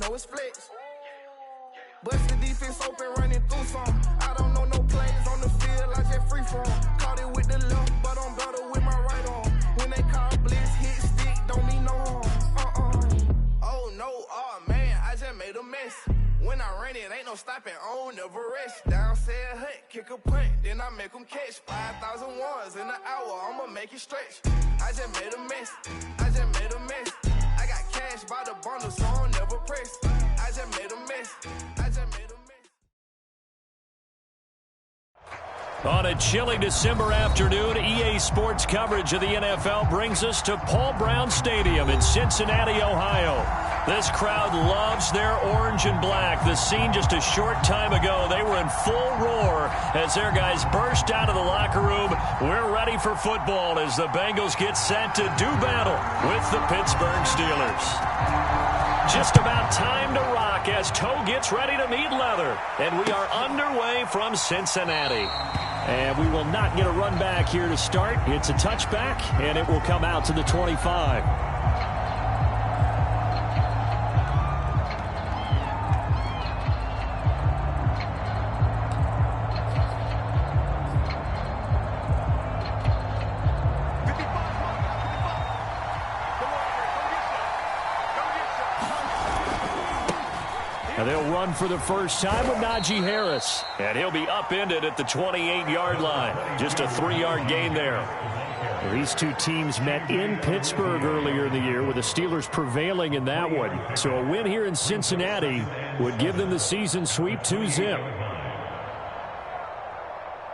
know it's flex. Bust the defense open, running through some. I don't know no plays on the field, I just free form. Caught it with the left, but I'm better with my right arm. When they call blitz, hit stick, don't mean no harm. Oh no, oh man, I just made a mess. When I run it, ain't no stopping, on never rest. Down said hut, kick a punt, then I make them catch. 5,000 ones in an hour, I'ma make it stretch. I just made a mess, I just made a mess. I got cash by the bundle, so I'll never press. I just made a mess, I just made a mess. On a chilly December afternoon, EA Sports coverage of the NFL brings us to Paul Brown Stadium in Cincinnati, Ohio. This crowd loves their orange and black. The scene just a short time ago, they were in full roar as their guys burst out of the locker room. We're ready for football as the Bengals get set to do battle with the Pittsburgh Steelers. Just about time to rock as toe gets ready to meet leather. And we are underway from Cincinnati. And we will not get a run back here to start. It's a touchback, and it will come out to the 25. And they'll run for the first time with Najee Harris. And he'll be upended at the 28-yard line. Just a 3-yard gain there. Well, these two teams met in Pittsburgh earlier in the year with the Steelers prevailing in that one. So a win here in Cincinnati would give them the season sweep 2-zip.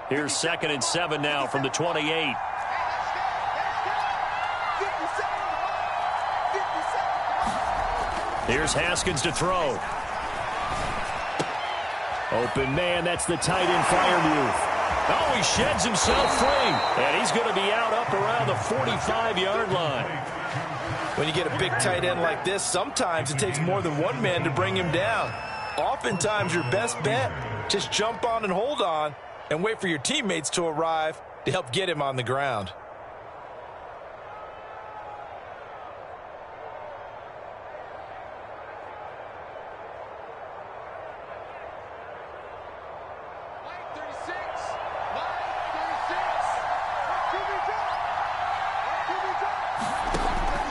Here's 2nd and 7 now from the 28. Here's Haskins to throw. Open man, that's the tight end Freiermuth. Oh, he sheds himself free. And he's going to be out up around the 45-yard line. When you get a big tight end like this, sometimes it takes more than one man to bring him down. Oftentimes your best bet, just jump on and hold on and wait for your teammates to arrive to help get him on the ground.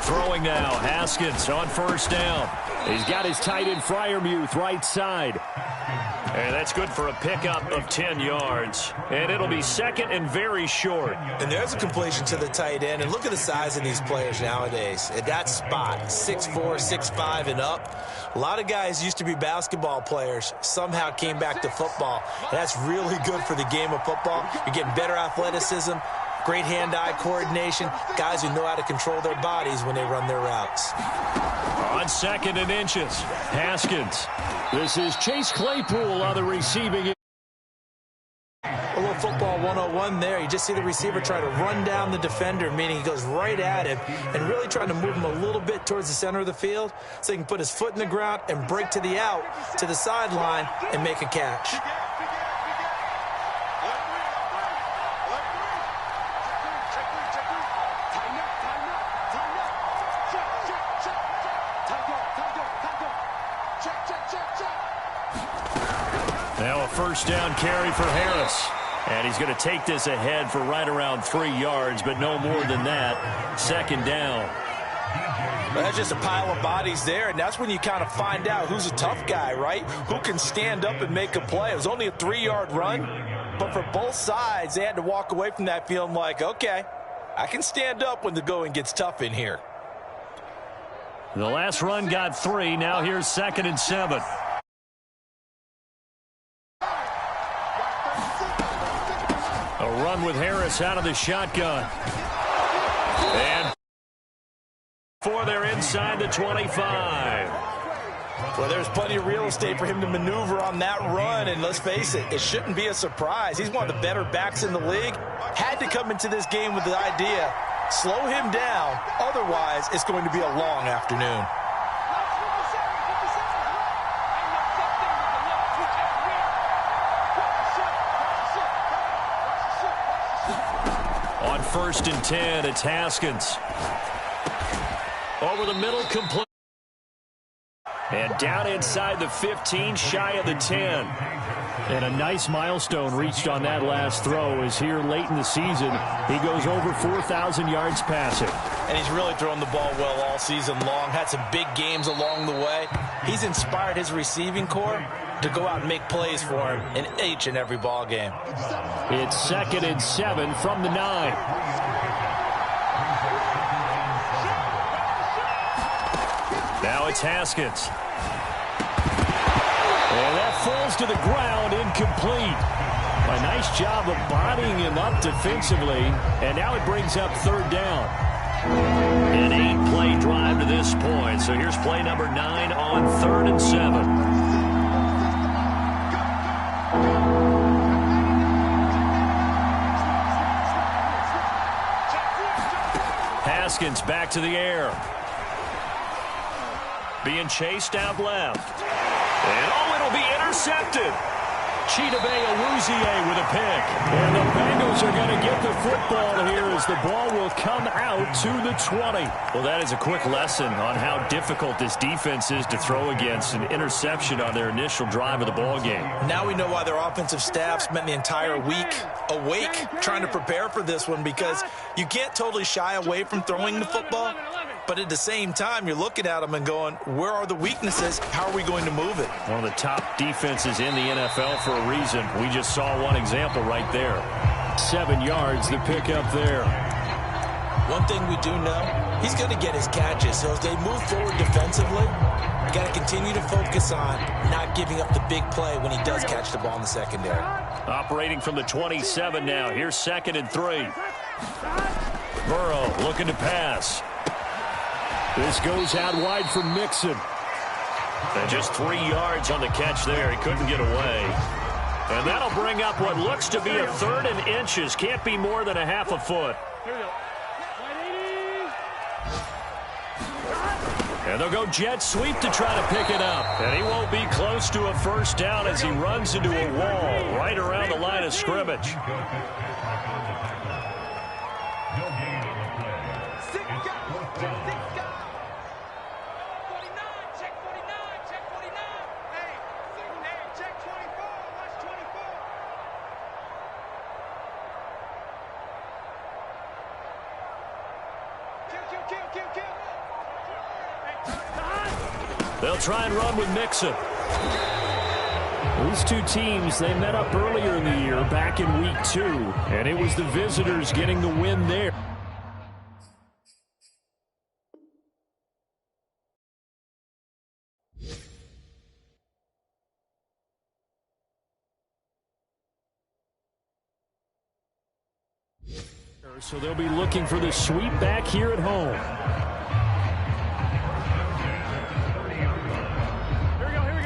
Throwing now, Haskins on first down. He's got his tight end Freiermuth right side. And that's good for a pickup of 10 yards. And it'll be 2nd and very short. And there's a completion to the tight end. And look at the size of these players nowadays. At that spot, 6'4", 6'5", and up. A lot of guys used to be basketball players, somehow came back to football. And that's really good for the game of football. You're getting better athleticism, great hand-eye coordination, guys who know how to control their bodies when they run their routes. On 2nd and inches, Haskins. This is Chase Claypool on the receiving end. A little football 101 there. You just see the receiver try to run down the defender, meaning he goes right at him and really trying to move him a little bit towards the center of the field so he can put his foot in the ground and break to the out, to the sideline, and make a catch. Now a first down carry for Harris. And he's going to take this ahead for right around 3 yards, but no more than that. 2nd down. Well, that's just a pile of bodies there, and that's when you kind of find out who's a tough guy, right? Who can stand up and make a play. It was only a 3-yard run, but for both sides, they had to walk away from that feeling like, okay, I can stand up when the going gets tough in here. The last run got 3. Now here's 2nd and 7. A run with Harris out of the shotgun. And they're inside the 25. Well, there's plenty of real estate for him to maneuver on that run, and let's face it, it shouldn't be a surprise. He's one of the better backs in the league. Had to come into this game with the idea, slow him down, otherwise it's going to be a long afternoon. On 1st and 10, it's Haskins. Over the middle, complete. And down inside the 15, shy of the 10. And a nice milestone reached on that last throw as here late in the season, he goes over 4,000 yards passing. And he's really thrown the ball well all season long, had some big games along the way. He's inspired his receiving corps to go out and make plays for him in each and every ball game. It's 2nd and 7 from the 9. Now it's Haskins. And that falls to the ground, incomplete. A nice job of bodying him up defensively, and now it brings up 3rd down. An 8-play drive to this point, so here's play number 9 on 3rd and 7. Haskins back to the air. Being chased out left. And it'll be intercepted. Chidobe Awuzie with a pick. And the Bengals are going to get the football here as the ball will come out to the 20. Well, that is a quick lesson on how difficult this defense is to throw against. An interception on their initial drive of the ball game. Now we know why their offensive staff spent the entire week awake trying to prepare for this one, because you can't totally shy away from throwing the football. But at the same time, you're looking at them and going, where are the weaknesses? How are we going to move it? One of the top defenses in the NFL for a reason. We just saw one example right there. 7 yards, the pickup there. One thing we do know, he's going to get his catches. So as they move forward defensively, you got to continue to focus on not giving up the big play when he does catch the ball in the secondary. Operating from the 27 now. Here's 2nd and 3. Burrow looking to pass. This goes out wide for Mixon. And just 3 yards on the catch there. He couldn't get away. And that'll bring up what looks to be a 3rd and inches. Can't be more than a half a foot. And they'll go jet sweep to try to pick it up. And he won't be close to a 1st down as he runs into a wall right around the line of scrimmage. They'll try and run with Mixon. These two teams, they met up earlier in the year, back in week 2, and it was the visitors getting the win there. So they'll be looking for the sweep back here at home.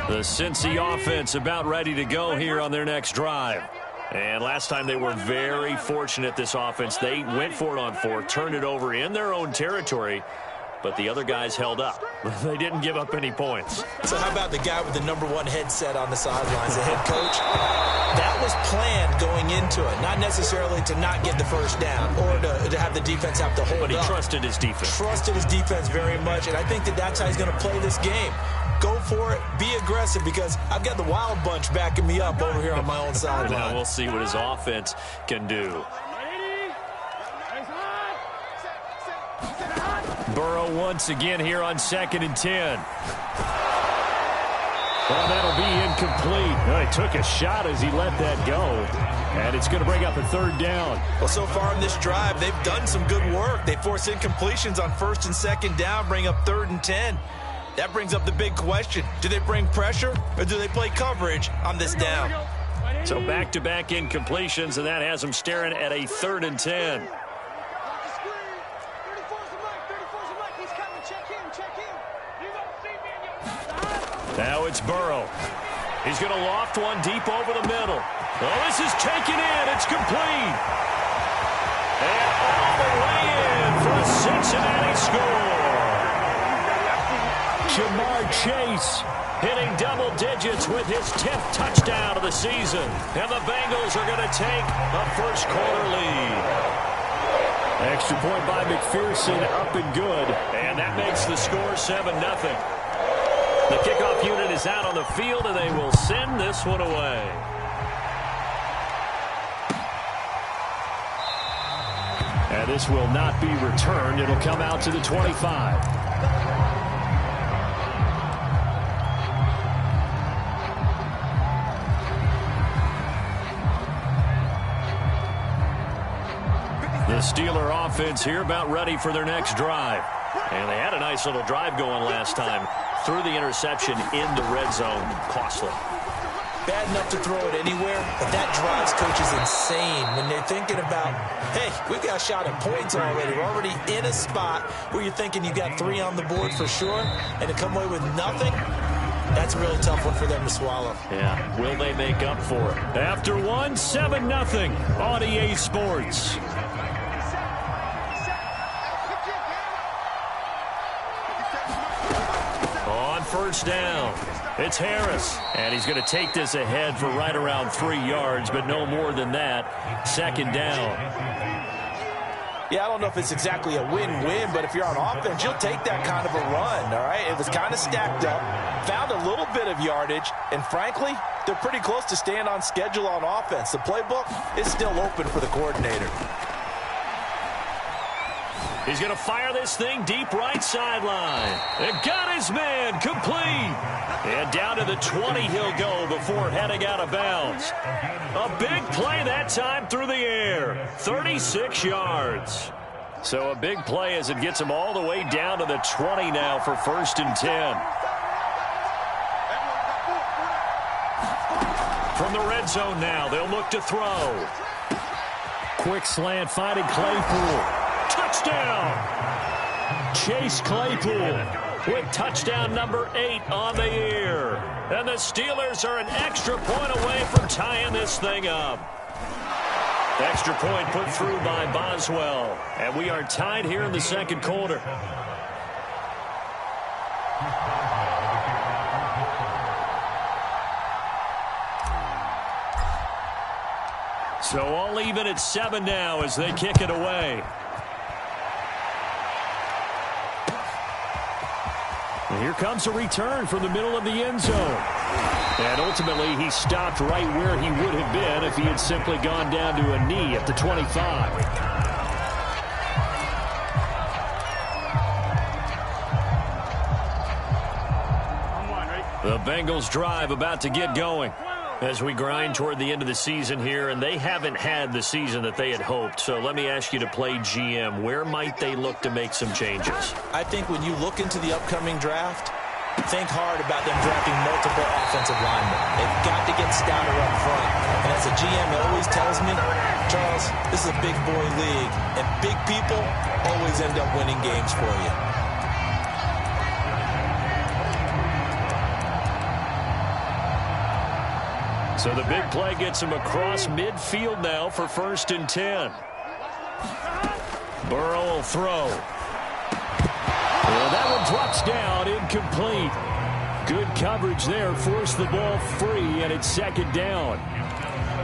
The Cincy offense about ready to go here on their next drive. And last time they were very fortunate, this offense. They went for it on 4th, turned it over in their own territory, but the other guys held up. They didn't give up any points. So how about the guy with the #1 headset on the sidelines, the head coach? That was planned going into it, not necessarily to not get the 1st down or to have the defense have to hold up. But he trusted his defense. Trusted his defense very much, and I think that's how he's going to play this game. Go for it. Be aggressive, because I've got the Wild Bunch backing me up over here on my own sideline. Now we'll see what his offense can do. Burrow once again here on 2nd and 10. Well, that'll be incomplete. Well, he took a shot as he let that go. And it's going to bring up a 3rd down. Well, so far in this drive, they've done some good work. They force incompletions on 1st and 2nd down, bring up 3rd and 10. That brings up the big question. Do they bring pressure, or do they play coverage on this down? So back-to-back incompletions, and that has them staring at a 3rd and 10. Now it's Burrow. He's going to loft one deep over the middle. Oh, this is taken in. It's complete. And all the way in for a Cincinnati score. Jamar Chase hitting double digits with his 10th touchdown of the season. And the Bengals are going to take a 1st quarter lead. Extra point by McPherson, up and good. And that makes the score 7-0. The kickoff unit is out on the field, and they will send this one away. And this will not be returned. It'll come out to the 25. The Steeler offense here about ready for their next drive. And they had a nice little drive going last time. Threw the interception in the red zone. Costly. Bad enough to throw it anywhere, but that drives coaches insane when they're thinking about, hey, we've got a shot at points already. We're already in a spot where you're thinking you got 3 on the board for sure, and to come away with nothing, that's a really tough one for them to swallow. Yeah, will they make up for it? After one, 7-0 on EA Sports. On first down, it's Harris. And he's going to take this ahead for right around 3 yards, but no more than that. Second down. Yeah, I don't know if it's exactly a win-win, but if you're on offense, you'll take that kind of a run, all right? It was kind of stacked up, found a little bit of yardage, and frankly, they're pretty close to staying on schedule on offense. The playbook is still open for the coordinator. He's going to fire this thing deep right sideline. And got his man complete. And down to the 20 he'll go before heading out of bounds. A big play that time through the air. 36 yards. So a big play as it gets him all the way down to the 20 now for 1st and 10. From the red zone now, they'll look to throw. Quick slant finding Claypool. Touchdown! Chase Claypool with touchdown number 8 on the year. And the Steelers are an extra point away from tying this thing up. Extra point put through by Boswell. And we are tied here in the second quarter. So all even at 7 now as they kick it away. And here comes a return from the middle of the end zone. And ultimately, he stopped right where he would have been if he had simply gone down to a knee at the 25. The Bengals drive about to get going as we grind toward the end of the season here, and they haven't had the season that they had hoped. So let me ask you to play GM. Where might they look to make some changes? I think when you look into the upcoming draft, think hard about them drafting multiple offensive linemen. They've got to get stouter up front. And as a GM always tells me, Charles, this is a big boy league, and big people always end up winning games for you. So the big play gets him across midfield now for 1st and 10. Burrow will throw. And that one drops down, incomplete. Good coverage there, forced the ball free, and it's 2nd down.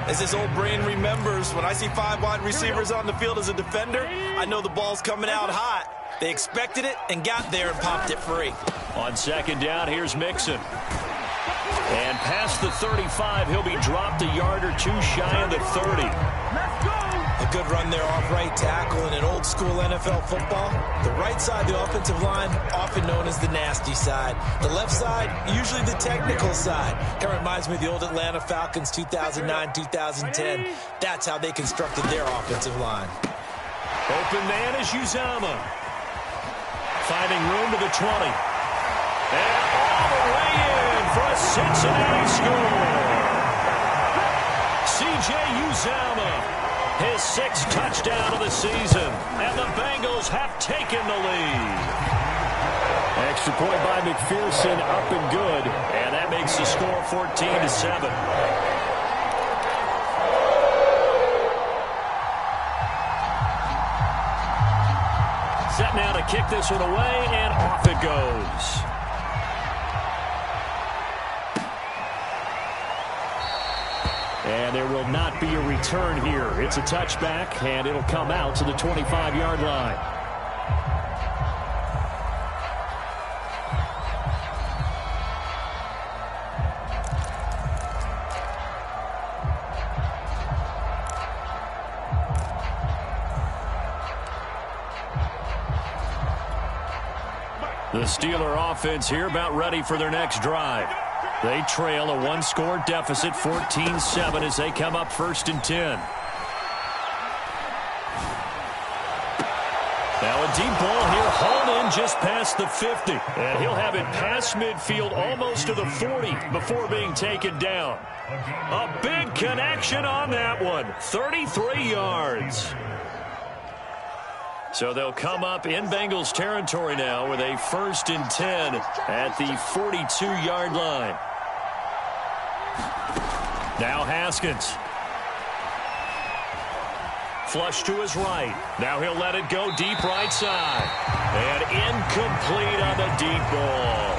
As this old brain remembers, when I see 5 wide receivers on the field as a defender, I know the ball's coming out hot. They expected it and got there and popped it free. On 2nd down, here's Mixon. And past the 35, he'll be dropped a yard or 2 shy of the 30. A good run there off right tackle in an old school NFL football. The right side, the offensive line, often known as the nasty side. The left side, usually the technical side. Kind of reminds me of the old Atlanta Falcons 2009-2010. That's how they constructed their offensive line. Open man is Uzomah. Finding room to the 20. And all the way in for a Cincinnati score. C.J. Uzomah, his 6th touchdown of the season, and the Bengals have taken the lead. Extra point by McPherson, up and good. And that makes the score 14-7. Set now to kick this one away, and off it goes. And there will not be a return here. It's a touchback, and it'll come out to the 25-yard line. The Steeler offense here about ready for their next drive. They trail a one-score deficit, 14-7, as they come up 1st and 10. Now a deep ball here, hauled in just past the 50. And he'll have it past midfield, almost to the 40, before being taken down. A big connection on that one, 33 yards. So they'll come up in Bengals territory now with a 1st and 10 at the 42-yard line. Now Haskins. Flush to his right. Now he'll let it go deep right side. And incomplete on the deep ball.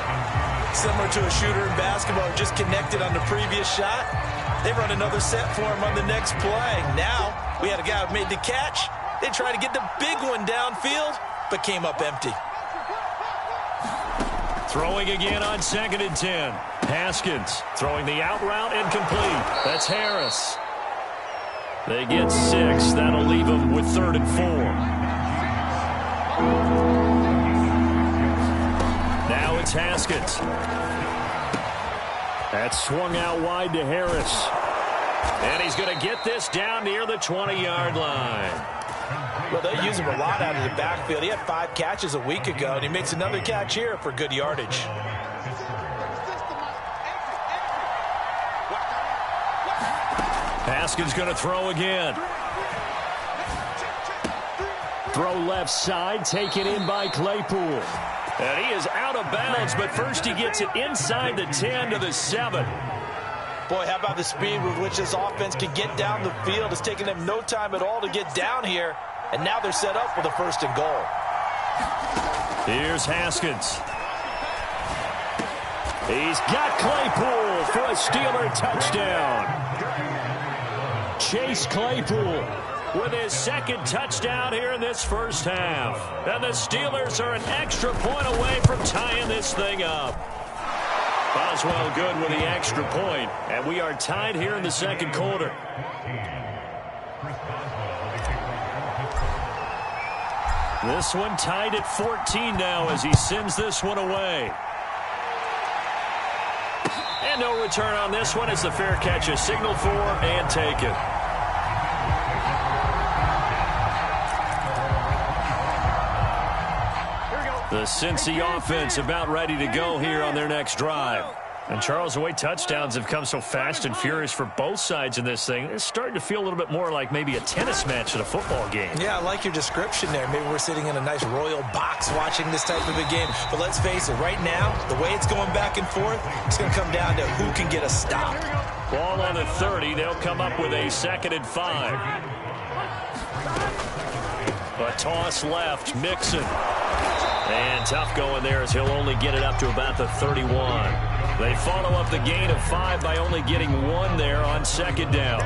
Similar to a shooter in basketball, just connected on the previous shot. They run another set for him on the next play. Now we had a guy who made the catch. They tried to get the big one downfield, but came up empty. Throwing again on 2nd and 10. Haskins throwing the out route, incomplete. That's Harris. They get 6. That'll leave them with 3rd and 4. Now it's Haskins. That's swung out wide to Harris. And he's going to get this down near the 20-yard line. Well, they use him a lot out of the backfield. He had 5 catches a week ago, and he makes another catch here for good yardage. Haskins going to throw again. Throw left side, taken in by Claypool. And he is out of bounds, but first he gets it inside the 10 to the 7. Boy, how about the speed with which this offense can get down the field? It's taken them no time at all to get down here, and now they're set up with a 1st and goal. Here's Haskins. He's got Claypool for a Steeler touchdown. Chase Claypool with his 2nd touchdown here in this first half. And the Steelers are an extra point away from tying this thing up. Boswell good with the extra point, and we are tied here in the 2nd quarter. This one tied at 14 now as he sends this one away. And no return on this one as the fair catch is signaled for and taken. The Cincy offense about ready to go here on their next drive. And Charles, the way touchdowns have come so fast and furious for both sides in this thing, it's starting to feel a little bit more like maybe a tennis match at a football game. Yeah, I like your description there. Maybe we're sitting in a nice royal box watching this type of a game. But let's face it, right now, the way it's going back and forth, it's going to come down to who can get a stop. Ball on the 30. They'll come up with a 2nd and 5. A toss left, Mixon. And tough going there as he'll only get it up to about the 31. They follow up the gain of 5 by only getting 1 there on 2nd down.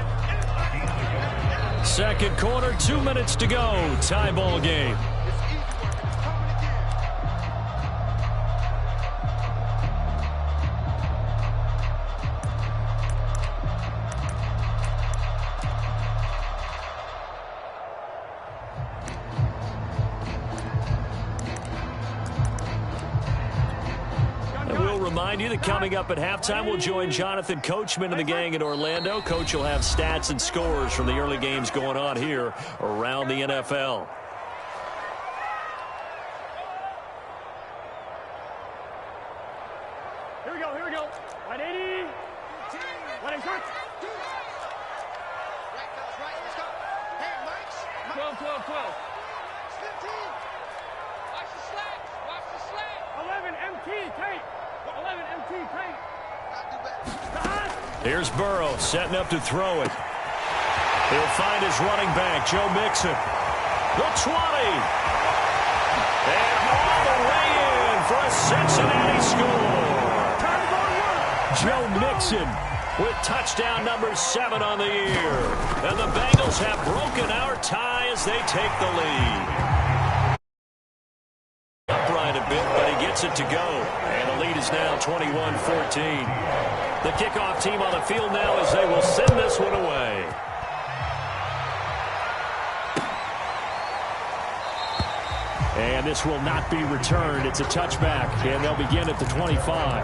2nd quarter, 2 minutes to go. Tie ball game. Remind you that coming up at halftime, we'll join Jonathan Coachman and the gang in Orlando. Coach will have stats and scores from the early games going on here around the NFL. Here we go. 180. 180. 12. 15. Watch the slack. 11 MT tight. 11 MT tight. Here's Burrow setting up to throw it. He'll find his running back, Joe Mixon. The 20. And all the way in for a Cincinnati score. Joe Mixon with touchdown number 7 on the year. And the Bengals have broken our tie as they take the lead. Upright a bit, but he gets it to go. And the lead is now 21-14. The kickoff team on the field now as they will send this one away. And this will not be returned. It's a touchback, and they'll begin at the 25.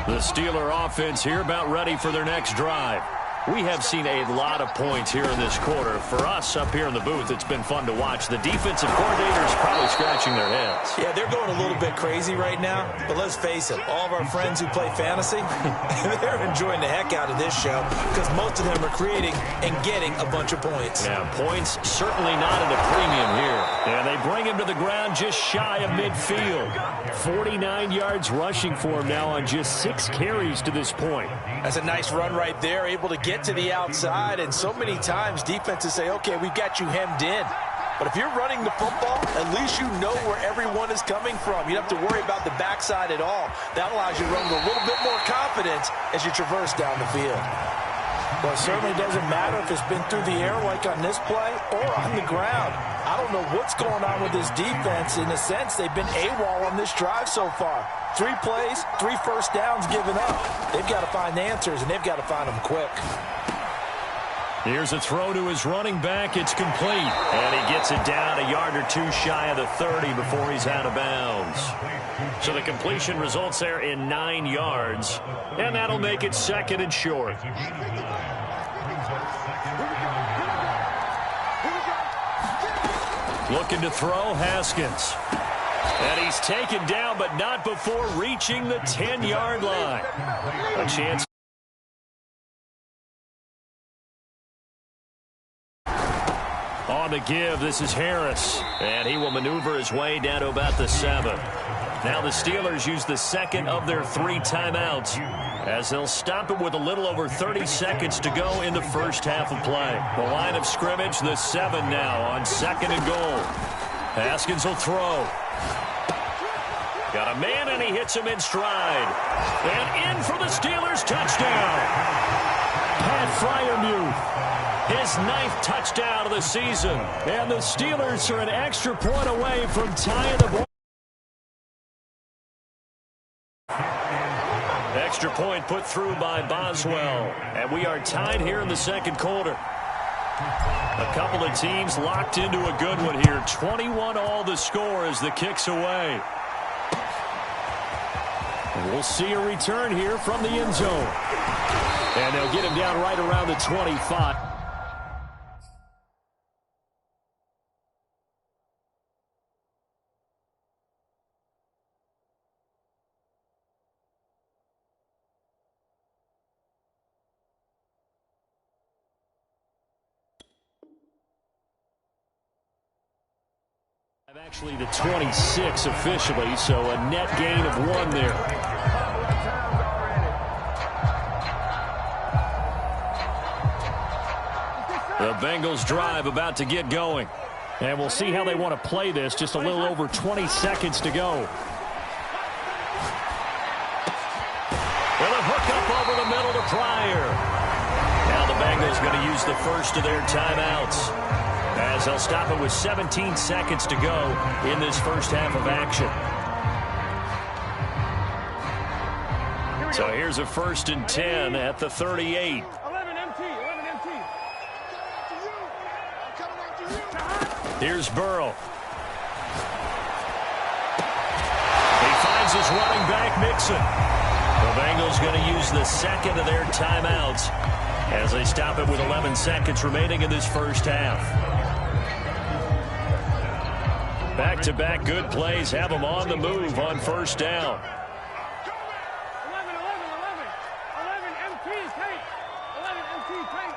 The Steeler offense here about ready for their next drive. We have seen a lot of points here in this quarter. For us up here in the booth, it's been fun to watch. The defensive coordinators probably scratching their heads. Yeah, they're going a little bit crazy right now. But let's face it, all of our friends who play fantasy, they're enjoying the heck out of this show because most of them are creating and getting a bunch of points. Yeah, points certainly not at a premium here. And they bring him to the ground just shy of midfield. 49 yards rushing for him now on just 6 carries to this point. That's a nice run right there, able to get to the outside, and so many times defenses say, okay, we've got you hemmed in. But if you're running the football, at least you know where everyone is coming from. You don't have to worry about the backside at all. That allows you to run with a little bit more confidence as you traverse down the field. Well, it certainly doesn't matter if it's been through the air like on this play or on the ground. I don't know what's going on with this defense. In a sense, they've been AWOL on this drive so far. 3 plays, 3 first downs given up. They've got to find answers, and they've got to find them quick. Here's a throw to his running back. It's complete. And he gets it down a yard or 2 shy of the 30 before he's out of bounds. So the completion results there in 9 yards. And that'll make it 2nd and short. Looking to throw, Haskins. And he's taken down, but not before reaching the 10-yard line. A chance. On the give, this is Harris. And he will maneuver his way down to about the 7. Now the Steelers use the 2nd of their 3 timeouts as they'll stop it with a little over 30 seconds to go in the first half of play. The line of scrimmage, the 7 now on 2nd and goal. Haskins will throw. Got a man, and he hits him in stride. And in for the Steelers touchdown. Pat Freiermuth, his 9th touchdown of the season. And the Steelers are an extra point away from tying the ball. Extra point put through by Boswell. And we are tied here in the 2nd quarter. A couple of teams locked into a good one here. 21 all the score as the kick's away. We'll see a return here from the end zone. And they'll get him down right around the 25. Actually the 26 officially, so a net gain of 1 there. The Bengals drive about to get going. And we'll see how they want to play this. Just a little over 20 seconds to go. Well, a hook up over the middle to Pryor. Now the Bengals going to use the first of their timeouts, as they'll stop it with 17 seconds to go in this first half of action. So here's a 1st and 10 at the 38. 11 MT. Here's Burrow. He finds his running back, Mixon. The Bengals going to use the 2nd of their timeouts as they stop it with 11 seconds remaining in this first half. Back-to-back good plays have them on the move on 1st down. 11 MT tight. 11 MT tight.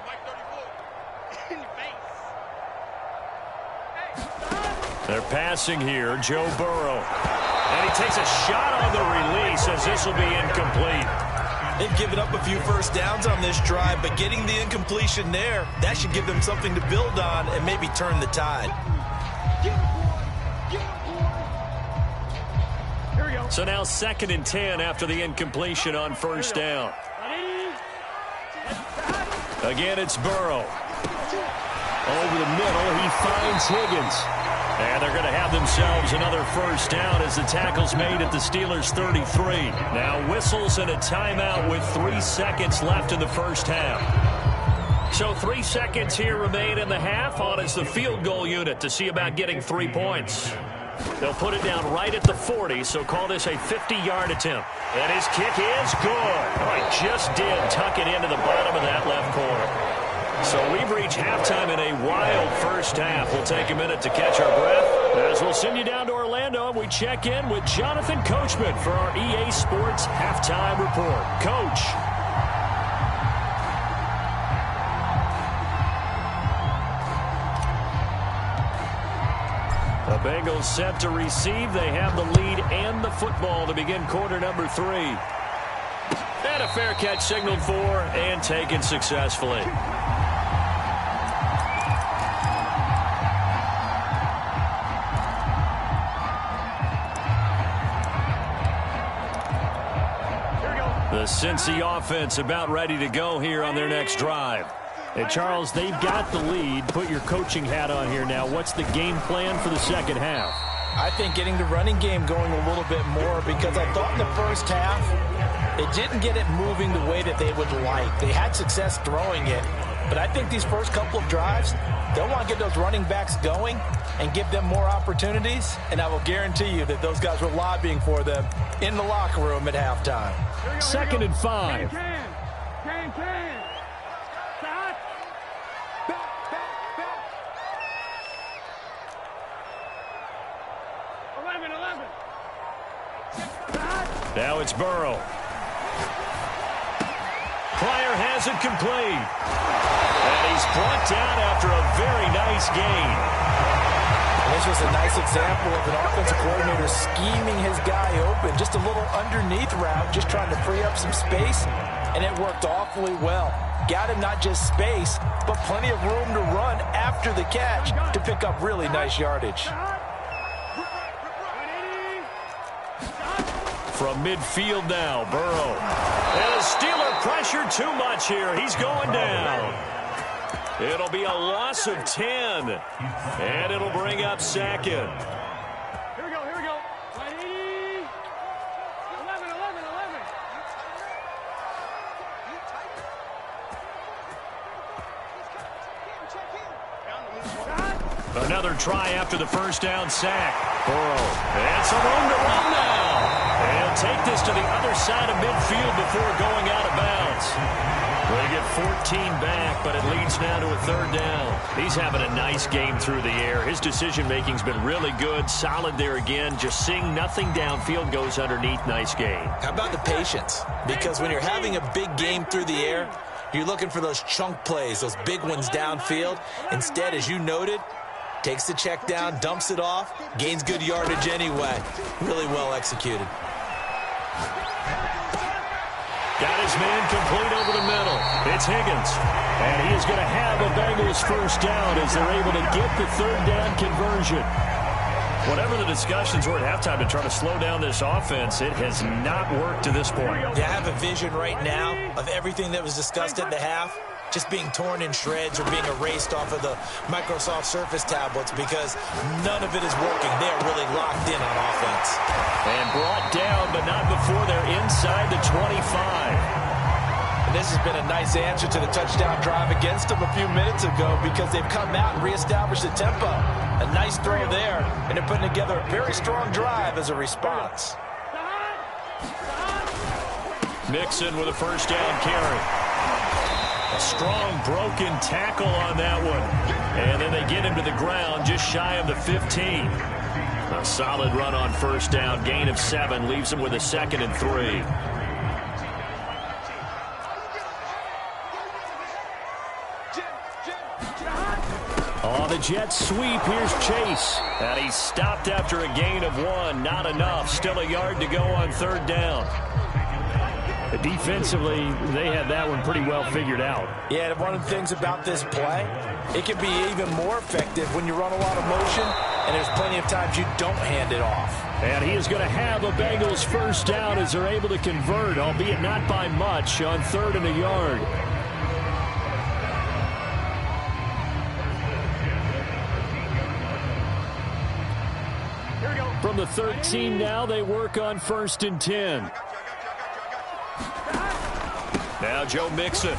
Mike 34. In your face. They're passing here, Joe Burrow. And he takes a shot on the release as this will be incomplete. They've given up a few first downs on this drive, but getting the incompletion there, that should give them something to build on and maybe turn the tide. Here we go. So now 2nd and 10 after the incompletion on 1st down. Again, it's Burrow. Over the middle, he finds Higgins. And they're going to have themselves another first down as the tackle's made at the Steelers' 33. Now whistles and a timeout with 3 seconds left in the first half. So 3 seconds here remain in the half. On is the field goal unit to see about getting 3 points. They'll put it down right at the 40, so call this a 50-yard attempt. And his kick is good. Oh, he just did tuck it into the bottom of that left corner. So we've reached halftime in a wild first half. We'll take a minute to catch our breath as we'll send you down to Orlando and we check in with Jonathan Coachman for our EA Sports Halftime Report. Coach. The Bengals set to receive. They have the lead and the football to begin quarter number 3. And a fair catch signaled for and taken successfully. The Cincy offense about ready to go here on their next drive. Hey, Charles, they've got the lead. Put your coaching hat on here now. What's the game plan for the second half? I think getting the running game going a little bit more, because I thought in the first half it didn't get it moving the way that they would like. They had success throwing it, but I think these first couple of drives, they'll want to get those running backs going and give them more opportunities, and I will guarantee you that those guys were lobbying for them in the locker room at halftime. Second and 5. Can. Stop. Back. 11. Stop. Now it's Burrow. Pryor has it complete. And he's brought down after a very nice gain. This was a nice example of an offensive coordinator scheming his guy open. Just a little underneath route, just trying to free up some space, and it worked awfully well. Got him not just space, but plenty of room to run after the catch to pick up really nice yardage. From midfield now, Burrow. And a Steeler pressure too much here. He's going down. It'll be a loss of 10. And it'll bring up second. Here we go. 180. 11. Another try after the first down sack. Burrow. And some room to run now. And he'll take this to the other side of midfield before going out of bounds. They get 14 back, but it leads now to a third down. He's having a nice game through the air. His decision-making's been really good. Solid there again. Just seeing nothing downfield, goes underneath. Nice game. How about the patience? Because when you're having a big game through the air, you're looking for those chunk plays, those big ones downfield. Instead, as you noted, takes the check down, dumps it off, gains good yardage anyway. Really well executed. Got his man complete over the middle. It's Higgins. And he is going to have a Bengals first down as they're able to get the third down conversion. Whatever the discussions were at halftime to try to slow down this offense, it has not worked to this point. Yeah, I have a vision right now of everything that was discussed at the half just being torn in shreds or being erased off of the Microsoft Surface tablets, because none of it is working. They're really locked in on offense. And brought down, but not before they're inside the 25. And this has been a nice answer to the touchdown drive against them a few minutes ago, because they've come out and reestablished the tempo. A nice throw there, and they're putting together a very strong drive as a response. Mixon with a first down carry. A strong broken tackle on that one. And then they get him to the ground just shy of the 15. A solid run on first down. Gain of 7 leaves them with a 2nd and 3. On the Jets sweep, here's Chase. And he's stopped after a gain of 1. Not enough. Still a yard to go on third down. Defensively, they had that one pretty well figured out. Yeah, and one of the things about this play, it can be even more effective when you run a lot of motion, and there's plenty of times you don't hand it off. And he is going to have a Bengals first down as they're able to convert, albeit not by much, on 3rd and a yard. From the 13 now, they work on 1st and 10. Now Joe Mixon.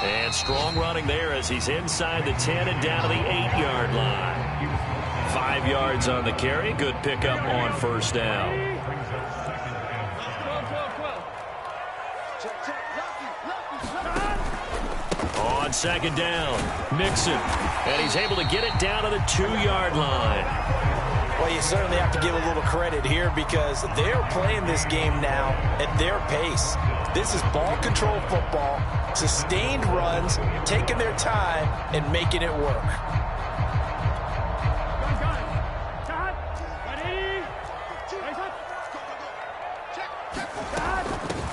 And strong running there as he's inside the 10 and down to the 8-yard line. 5 yards on the carry. Good pickup on 1st down. On 2nd down, Mixon. And he's able to get it down to the 2-yard line. Well, you certainly have to give a little credit here because they're playing this game now at their pace. This is ball control football, sustained runs, taking their time, and making it work.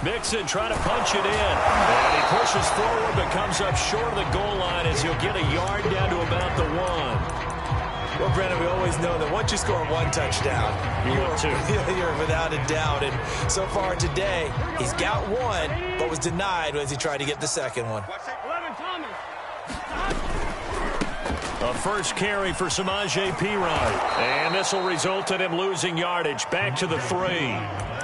Mixon trying to punch it in. And he pushes forward but comes up short of the goal line as he'll get a yard down to about the 1. Well, Brandon, we always know that once you score 1 touchdown, you're without a doubt. And so far today, he's got 1, but was denied as he tried to get the second one. A first carry for Samaje Perine. And this will result in him losing yardage back to the 3.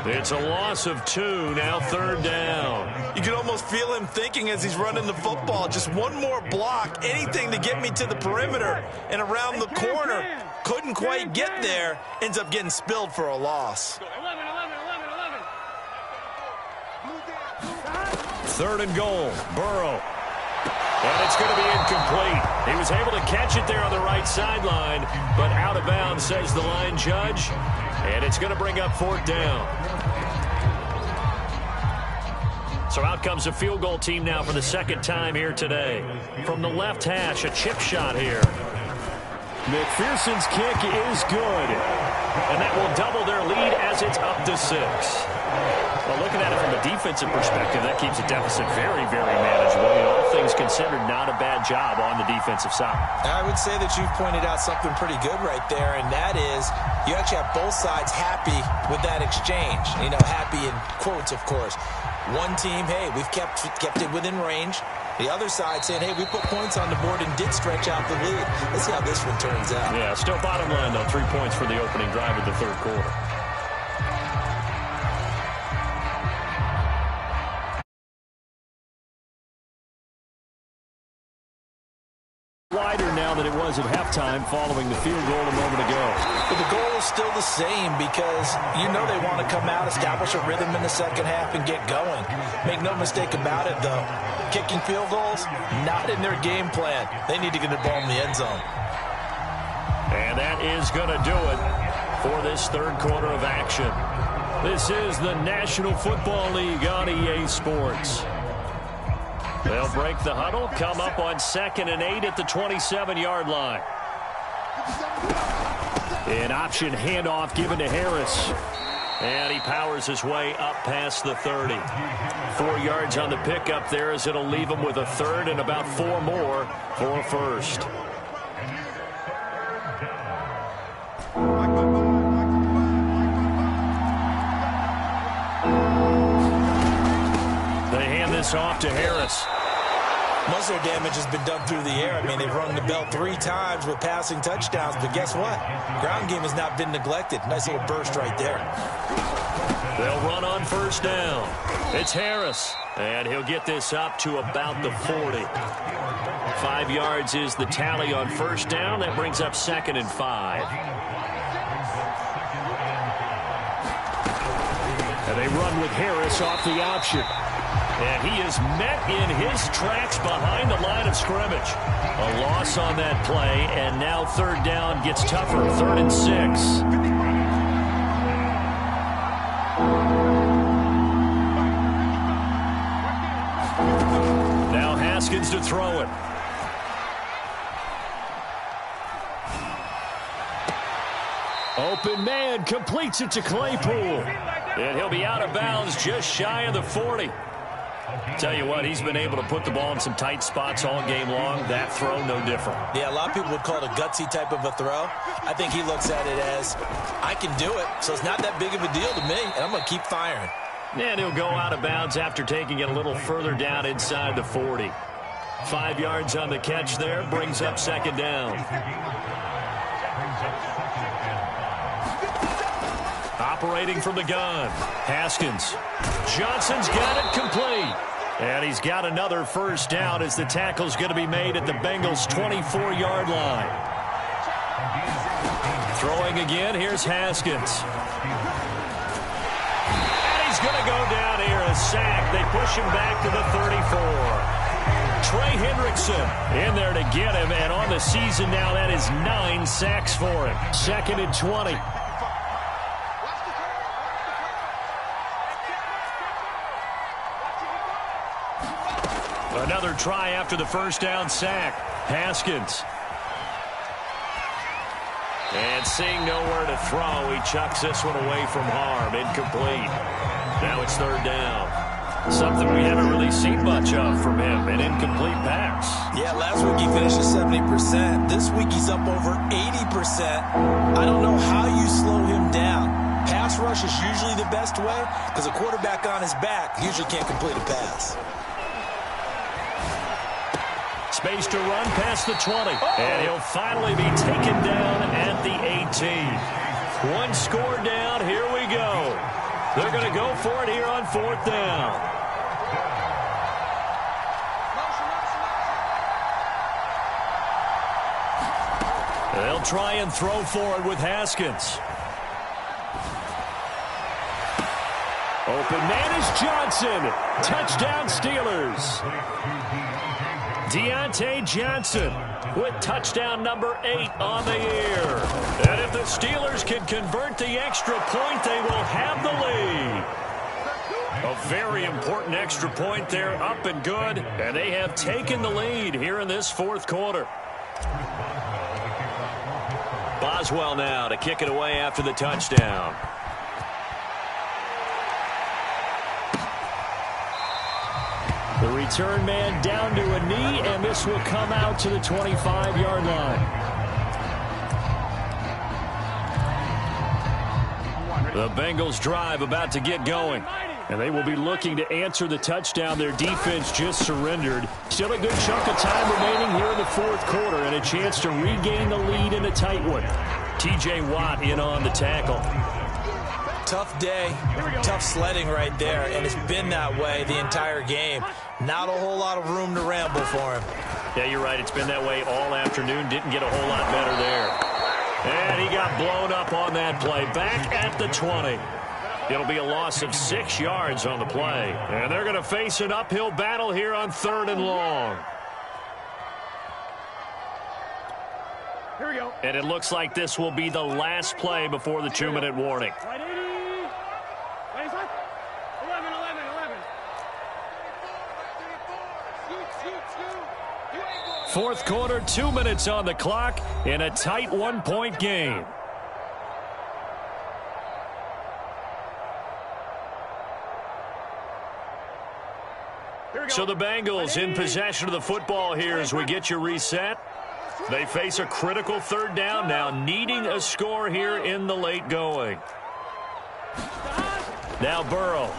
It's a loss of 2, now 3rd down. You can almost feel him thinking as he's running the football. Just one more block, anything to get me to the perimeter and around the corner. Couldn't quite get there. Ends up getting spilled for a loss. 3rd and goal, Burrow. And it's going to be incomplete. He was able to catch it there on the right sideline, but out of bounds, says the line judge. And it's going to bring up 4th down. So out comes a field goal team now for the 2nd time here today. From the left hash, a chip shot here. McPherson's kick is good. And that will double their lead as it's up to 6. Well, looking at it from a defensive perspective, that keeps the deficit very, very manageable. All things considered, not a bad job on the defensive side. I would say that you've pointed out something pretty good right there, and that is you actually have both sides happy with that exchange. You know, happy in quotes, of course. One team, hey, we've kept it within range. The other side saying, hey, we put points on the board and did stretch out the lead. Let's see how this one turns out. Yeah, still bottom line, though. 3 points for the opening drive of the 3rd quarter. Wider now than it was at halftime following the field goal a moment ago. But the goal is still the same because you know they want to come out, establish a rhythm in the second half, and get going. Make no mistake about it, though. Kicking field goals, not in their game plan. They need to get the ball in the end zone. And that is going to do it for this 3rd quarter of action. This is the National Football League on EA Sports. They'll break the huddle, come up on 2nd and 8 at the 27-yard line. An option handoff given to Harris. And he powers his way up past the 30. 4 yards on the pickup there as it'll leave him with a 3rd and about 4 more for a 1st. They hand this off to Harris. Most of their damage has been done through the air. I mean, they've rung the bell 3 times with passing touchdowns, but guess what? Ground game has not been neglected. Nice little burst right there. They'll run on 1st down. It's Harris, and he'll get this up to about the 40. 5 yards is the tally on 1st down. That brings up 2nd and 5. And they run with Harris off the option. And he is met in his tracks behind the line of scrimmage. A loss on that play, and now 3rd down gets tougher. 3rd and 6. Now Haskins to throw it. Open man completes it to Claypool. And he'll be out of bounds just shy of the 40. Tell you what, he's been able to put the ball in some tight spots all game long. That throw, no different. Yeah, a lot of people would call it a gutsy type of a throw. I think he looks at it as, I can do it, so it's not that big of a deal to me, and I'm going to keep firing. And he'll go out of bounds after taking it a little further down inside the 40. 5 yards on the catch there, brings up 2nd down. Operating from the gun. Haskins. Johnson's got it complete. And he's got another first down as the tackle's going to be made at the Bengals' 24-yard line. Throwing again, here's Haskins. And he's going to go down here, a sack. They push him back to the 34. Trey Hendrickson in there to get him, and on the season now, that is 9 sacks for him. 2nd and 20. Another try after the first down sack. Haskins. And seeing nowhere to throw, he chucks this one away from harm. Incomplete. Now it's 3rd down. Something we haven't really seen much of from him, an incomplete pass. Yeah, last week he finished at 70%. This week he's up over 80%. I don't know how you slow him down. Pass rush is usually the best way because a quarterback on his back usually can't complete a pass. Space to run past the 20. And he'll finally be taken down at the 18. One score down. Here we go. They're going to go for it here on 4th down. They'll try and throw for it with Haskins. Open man is Johnson. Touchdown Steelers. Deontay Johnson with touchdown number 8 on the year. And if the Steelers can convert the extra point, they will have the lead. A very important extra point there, up and good. And they have taken the lead here in this 4th quarter. Boswell now to kick it away after the touchdown. The return man down to a knee, and this will come out to the 25-yard line. The Bengals drive about to get going. And they will be looking to answer the touchdown their defense just surrendered. Still a good chunk of time remaining here in the 4th quarter and a chance to regain the lead in a tight one. T.J. Watt in on the tackle. Tough day, tough sledding right there, and it's been that way the entire game. Not a whole lot of room to ramble for him. Yeah, you're right. It's been that way all afternoon. Didn't get a whole lot better there. And he got blown up on that play. Back at the 20. It'll be a loss of 6 yards on the play. And they're going to face an uphill battle here on 3rd and long. Here we go. And it looks like this will be the last play before the 2-minute warning. Right 80. Right side. 11. 4th quarter, 2 minutes on the clock in a tight 1-point game. So the Bengals in possession of the football here as we get you reset. They face a critical 3rd down now, needing a score here in the late going. Now Burrow.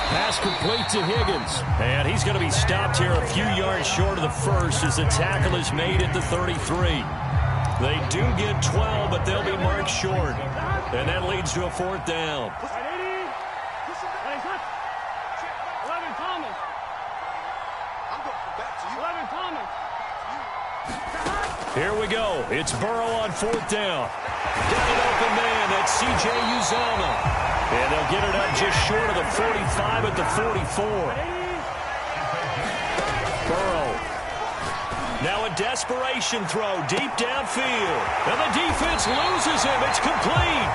Pass complete to Higgins. And he's going to be stopped here a few yards short of the first as the tackle is made at the 33. They do get 12, but they'll be marked short. And that leads to a 4th down. Here we go. It's Burrow on 4th down. Got an open man. That's C.J. Uzomah. And they'll get it up just short of the 45 at the 44. Burrow. Now a desperation throw deep downfield. And the defense loses him. It's complete.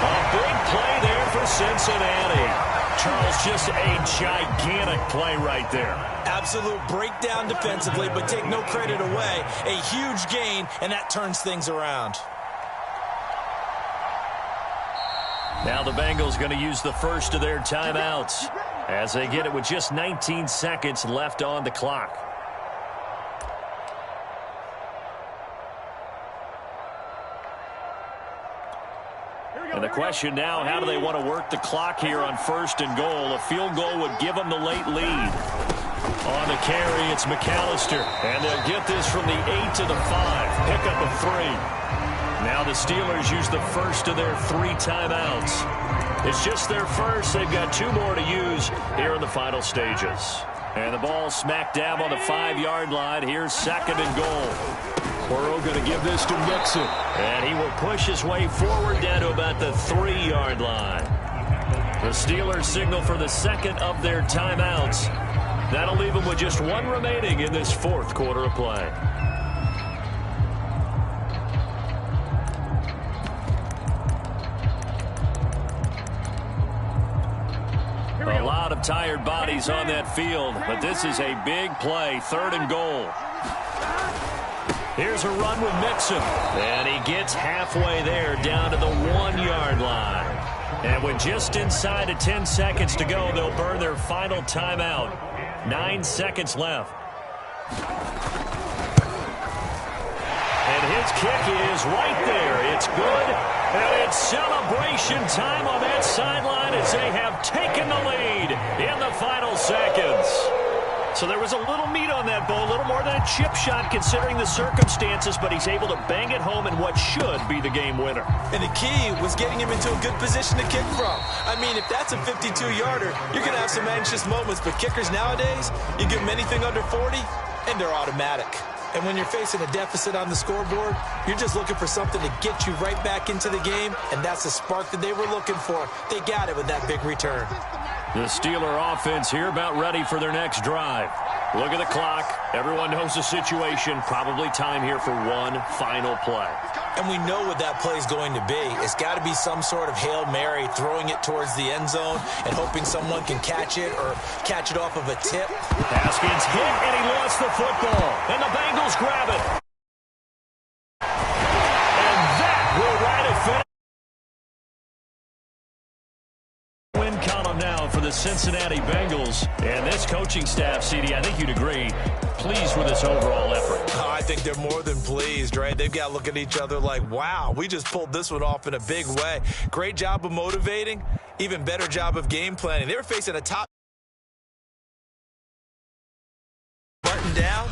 A big play there for Cincinnati. Charles, just a gigantic play right there. Absolute breakdown defensively, but take no credit away. A huge gain, and that turns things around. Now the Bengals going to use the first of their timeouts as they get it with just 19 seconds left on the clock. And the question now, how do they want to work the clock here on 1st and goal? A field goal would give them the late lead. On the carry, it's McAllister. And they'll get this from the 8 to the 5. Pick up a 3. Now the Steelers use the first of their 3 timeouts. It's just their first. They've got 2 more to use here in the final stages. And the ball smack dab on the 5-yard line. Here's 2nd and goal. Burrow going to give this to Mixon. And he will push his way forward down to about the 3-yard line. The Steelers signal for the 2nd of their timeouts. That'll leave them with just 1 remaining in this 4th quarter of play. A lot of tired bodies on that field, but this is a big play, 3rd and goal. Here's a run with Mixon, and he gets halfway there down to the 1-yard line. And with just inside of 10 seconds to go, they'll burn their final timeout. 9 seconds left. And his kick is right there. It's good. And it's celebration time on that sideline as they have taken the lead in the final seconds. So there was a little meat on that ball, a little more than a chip shot considering the circumstances, but he's able to bang it home in what should be the game winner. And the key was getting him into a good position to kick from. I mean, if that's a 52-yarder, you're going to have some anxious moments, but kickers nowadays, you give them anything under 40, and they're automatic. And when you're facing a deficit on the scoreboard, you're just looking for something to get you right back into the game, and that's the spark that they were looking for. They got it with that big return. The Steeler offense here about ready for their next drive. Look at the clock. Everyone knows the situation. Probably time here for one final play. And we know what that play is going to be. It's got to be some sort of Hail Mary, throwing it towards the end zone and hoping someone can catch it or catch it off of a tip. Haskins hit, and he lost the football. And the Bengals grab it. And that will ride it finish. Win column now for the Cincinnati Bengals. And this coaching staff, CD, I think you'd agree, pleased with this overall effort. Oh, I think they're more than pleased, right? They've got to look at each other like, wow, we just pulled this one off in a big way. Great job of motivating, even better job of game planning. They were facing a top Martin down.